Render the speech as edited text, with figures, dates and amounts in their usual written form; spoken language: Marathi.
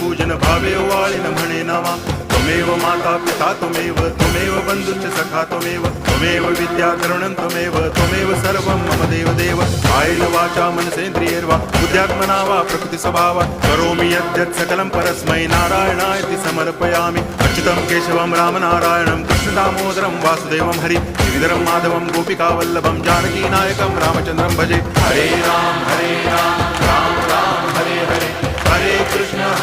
पूजन भावे वाळिन म्हणे नावा त्वमेव माता पिता त्वमेव बंधुश्च सखा त्वमेव विद्या तरुणं त्वमेव सर्वं मम देव कायेन वाचा मनसेन्द्रियैर्वा बुद्ध्यात्मना वा प्रकृति स्वभावात् करोमि यद्यत् सकलं परस्मै नारायणायति समर्पयामि अच्युतं केशवं रामनारायणं कृष्णदामोदरं वासुदेवं हरि गिरिधरं माधवं गोपिकावल्लभं जानकीनायकं रामचन्द्रं भजे हरे राम राम राम हरे हरे हरे कृष्ण